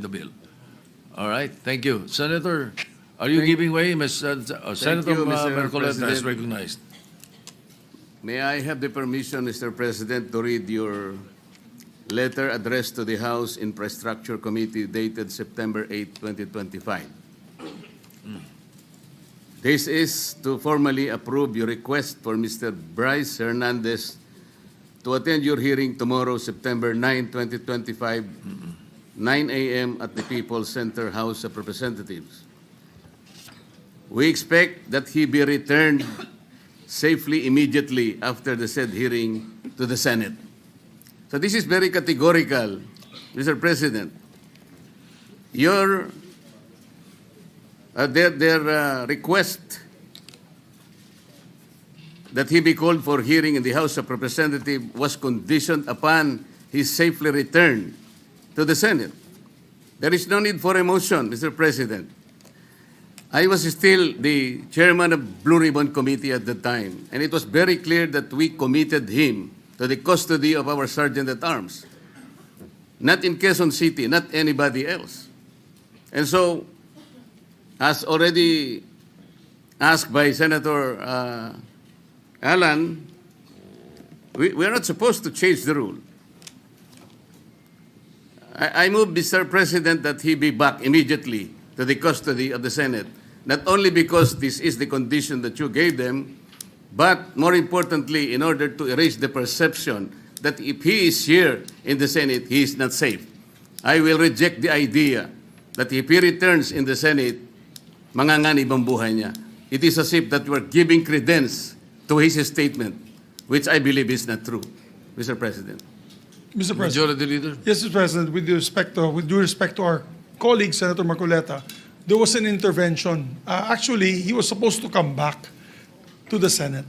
the bill. All right, thank you. Senator, are you giving way? Senator you, Mr. Marcoleta is President. recognized. May I have the permission, Mr. President, to read your letter addressed to the House Infrastructure Committee dated September 8, 2025. This is to formally approve your request for Mr. Brice Hernandez to attend your hearing tomorrow, September 9, 2025, 9 a.m. at the People's Center House of Representatives. We expect that he be returned safely immediately after the said hearing to the Senate. So this is very categorical, Mr. President. Their request that he be called for hearing in the House of Representatives was conditioned upon his safely return to the Senate. There is no need for a motion, Mr. President. I was still the chairman of Blue Ribbon Committee at the time, and it was very clear that we committed him to the custody of our Sergeant-at-Arms. Not in Quezon City, not anybody else. And so, as already asked by Senator Alan, we are not supposed to change the rule. I move, Mr. President, that he be back immediately to the custody of the Senate, not only because this is the condition that you gave them, but more importantly, in order to erase the perception that if he is here in the Senate, he is not safe. I will reject the idea that if he returns in the Senate, manganganib ang buhay niya. It is as if that we are giving credence to his statement, which I believe is not true, Mr. President. Mr. President. Majority Leader. Yes, Mr. President, with due respect to our colleague, Senator Marcoleta, there was an intervention. Actually, he was supposed to come back to the Senate,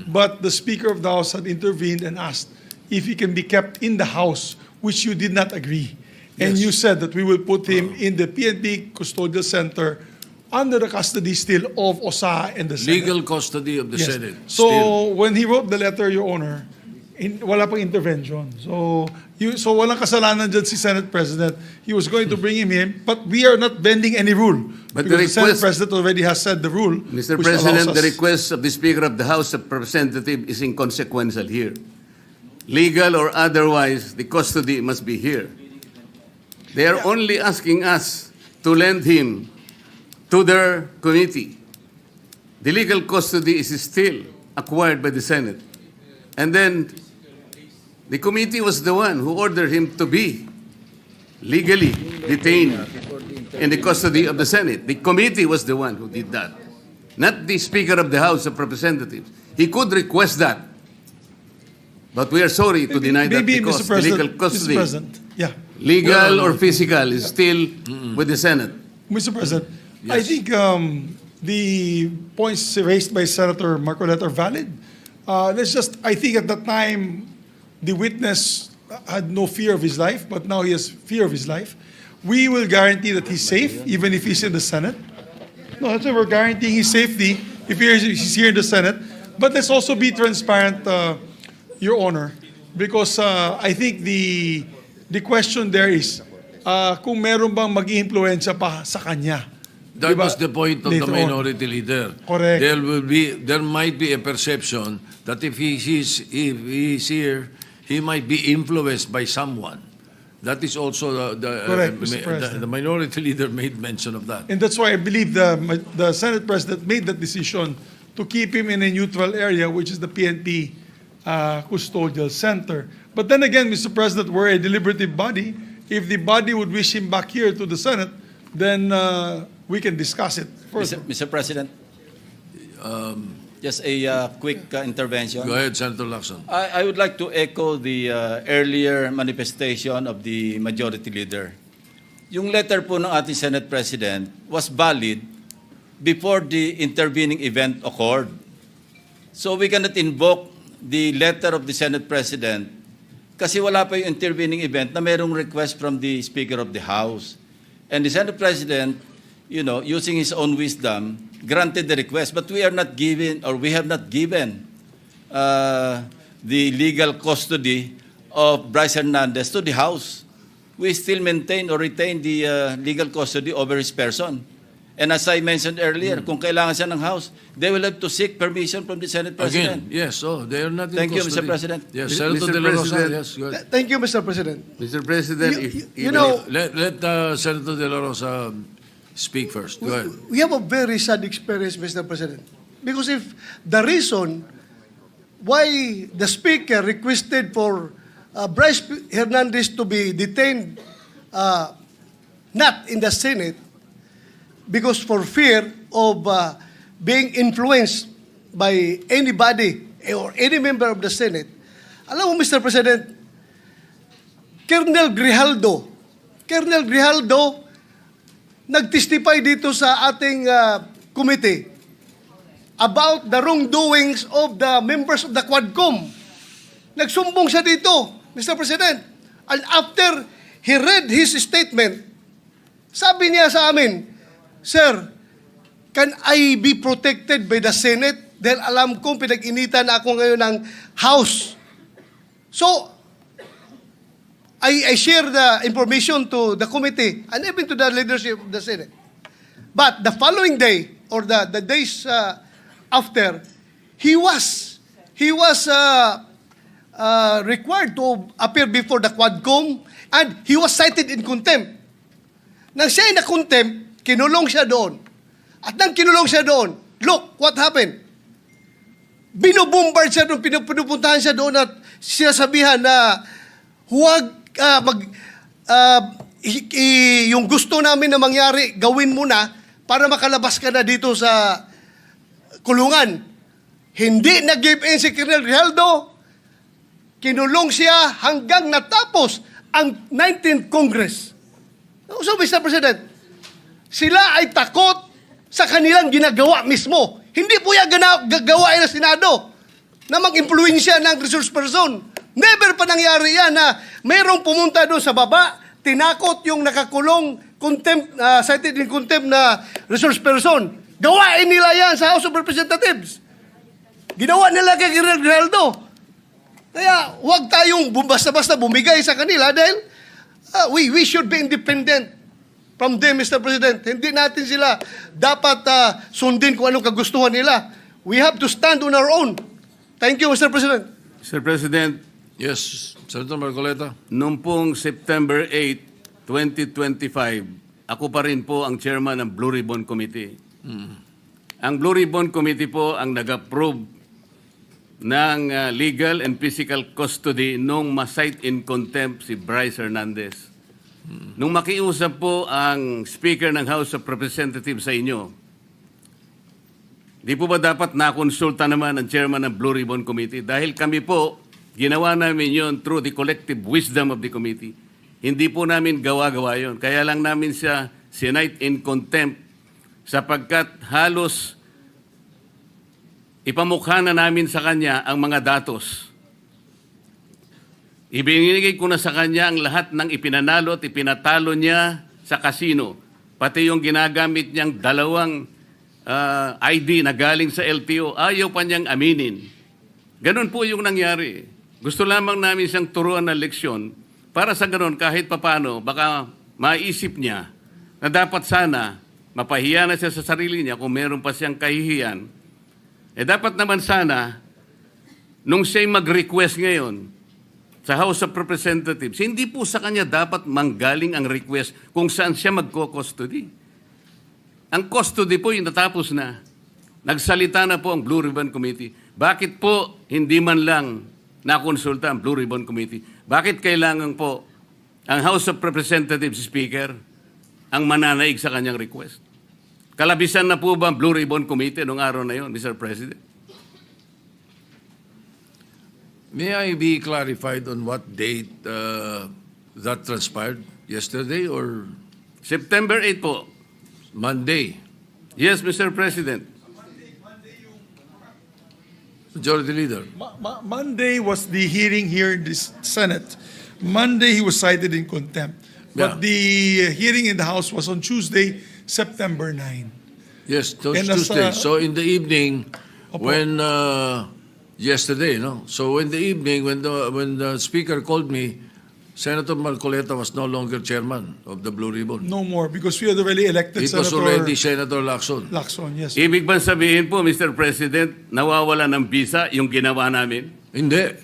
but the Speaker of the House had intervened and asked if he can be kept in the House, which you did not agree. And Yes. you said that we will put him in the PNP Custodial Center under the custody still of OSA and the Senate. Legal custody of the Yes. Senate. So Still. when he wrote the letter, Your Honor, wala pang intervention. So walang kasalanan dyan si Senate President. He was going to bring him in, but we are not bending any rule. But because the the Senate request- President already has said the rule. Mr. which President, allows the us- request of the Speaker of the House of Representatives is inconsequential here. Legal or otherwise, the custody must be here. They are only asking us to lend him to their committee. The legal custody is still acquired by the Senate. And then the committee was the one who ordered him to be legally detained in the custody of the Senate. The committee was the one who did that, not the Speaker of the House of Representatives. He could request that, but we are sorry to deny that maybe, because Mr. the President, legal custody, Mr. President, yeah. legal or physical, is still with the Senate. Mr. President, I Yes. think the points raised by Senator Marcoleta are valid. I think at that time, the witness had no fear of his life, but now he has fear of his life. We will guarantee that he's safe, even if he's in the Senate. No, that's why we're guaranteeing his safety if he's here in the Senate. But let's also be transparent, Your Honor, because I think the question there is, kung meron bang mag-iimpluwensya pa sa kanya. That Diba? was the point of the Later on. minority leader. Correct. There might be a perception that if he is here, he might be influenced by someone. That is also Correct, Mr. President. the minority leader made mention of that. And that's why I believe the Senate President made that decision to keep him in a neutral area, which is the PNP Custodial Center. But then again, Mr. President, we're a deliberative body. If the body would wish him back here to the Senate, then we can discuss it further. Mr. President, just a quick intervention. Go ahead, Senator Lacson. I would like to echo the earlier manifestation of the majority leader. Yung letter po ng ating Senate President was valid before the intervening event occurred. So we cannot invoke the letter of the Senate President kasi wala pa yung intervening event na mayroong request from the Speaker of the House. And the Senate President, using his own wisdom, granted the request, but we have not given the legal custody of Brice Hernandez to the House. we still maintain or retain the legal custody over his person. And as I mentioned earlier, kung kailangan siya ng House, they will have to seek permission from the Senate President. Again, yes, they are not in Thank you, custody. Mr. President. Yes, Mr. Senator De La Rosa, President. yes, go ahead. Thank you, Mr. President. Mr. President, You know, Let Senator De La Rosa speak first. Go ahead. we have a very sad experience, Mr. President. Because if the reason why the Speaker requested for Brice Hernandez to be detained not in the Senate, because for fear of being influenced by anybody or any member of the Senate, alam mo, Mr. President, Colonel Grijaldo nag-testify dito sa ating committee about the wrongdoings of the members of the Quadcom. Nagsumbong siya dito, Mr. President. And after he read his statement, sabi niya sa amin, Sir, can I be protected by the Senate? Dahil alam kong pinag-initan ako ngayon ng House. So, I share the information to the committee and even to the leadership of the Senate. But the following day, or the days after, he was required to appear before the Quadcom and he was cited in contempt. Nang siya ay na-contempt, kinulong siya doon. At nang kinulong siya doon, look, what happened? Binubombard siya doon, pinupuntahan siya doon at sinasabihan na huwag yung gusto namin na mangyari, gawin mo na para makalabas ka na dito sa kulungan. Hindi nag-give in si Colonel Grijaldo, kinulong siya hanggang natapos ang 19th Congress. So, Mr. President, sila ay takot sa kanilang ginagawa mismo. Hindi po yan gagawa ng Senado na mag-impluensya ng resource person. Never pa nangyari yan na mayroong pumunta doon sa baba, tinakot yung nakakulong contempt, cited in contempt na resource person. Gawain nila yan sa House of Representatives. Ginawa nila kay Colonel Grijaldo. Kaya huwag tayong basta-basta bumigay sa kanila dahil we should be independent from them, Mr. President. Hindi natin sila dapat sundin kung anong kagustuhan nila. We have to stand on our own. Thank you, Mr. President. Mr. President, Yes, Senator Marcoleta. noong pong September 8, 2025, ako pa rin po ang chairman ng Blue Ribbon Committee. Ang Blue Ribbon Committee po ang nag-approve ng legal and physical custody nung ma-cite in contempt si Brice Hernandez. Nung makiusap po ang Speaker ng House of Representatives sa inyo, di po ba dapat nakonsulta naman ang chairman ng Blue Ribbon Committee? Dahil kami po, ginawa namin yon through the collective wisdom of the committee. Hindi po namin gawa-gawa yon. Kaya lang namin siya sinite in contempt sapagkat halos ipamukha na namin sa kanya ang mga datos. Ibinigay ko na sa kanya ang lahat ng ipinanalo at ipinatalo niya sa kasino. Pati yung ginagamit niyang dalawang ID na galing sa LTO, ayaw pa niyang aminin. Ganun po yung nangyari. Gusto lamang namin siyang turuan ng leksyon para sa ganun kahit papano baka maisip niya na dapat sana mapahiya na siya sa sarili niya kung meron pa siyang kahihiyan. Dapat naman sana nung siya'y mag-request ngayon sa House of Representatives, hindi po sa kanya dapat manggaling ang request kung saan siya magko-custody. Ang custody po yung natapos na. Nagsalita na po ang Blue Ribbon Committee. Bakit po hindi man lang nakonsulta ang Blue Ribbon Committee? Bakit kailangan po ang House of Representatives Speaker ang mananaig sa kanyang request? Kalabisan na po ba ang Blue Ribbon Committee noong araw na yon, Mr. President? May I be clarified on what date that transpired? Yesterday or September 8 po. Monday? Yes, Mr. President. Majority Leader. Monday was the hearing here in the Senate. Monday he was cited in contempt. Yeah. But the hearing in the House was on Tuesday, September 9. Yes, And Tuesday. nasa- So in the evening, Opo. when yesterday, no. So in the evening, when the speaker called me, Senator Marcoleta was no longer chairman of the Blue Ribbon. No more, because we had already elected It was Senator already Senator Lacson. Lacson, yes. Ibig bang sabihin po, Mr. President, nawawala ng visa yung ginawa namin? Hindi.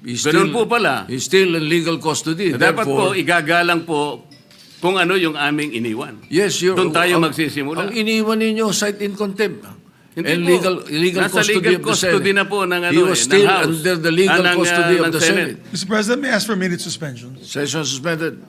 He's Ganun po pala. He's still in legal custody. Dapat po, Therefore, igagalang po kung ano yung aming iniwan. yes, Doon tayo magsisimula. Ang iniwan ninyo, cite in contempt. Hindi And po. legal Nasa custody legal of the custody Senate. na po ng, He was ng still House. under the legal ng, custody of ng the Senate. Mr. President, may I ask for a minute suspension? Session suspended.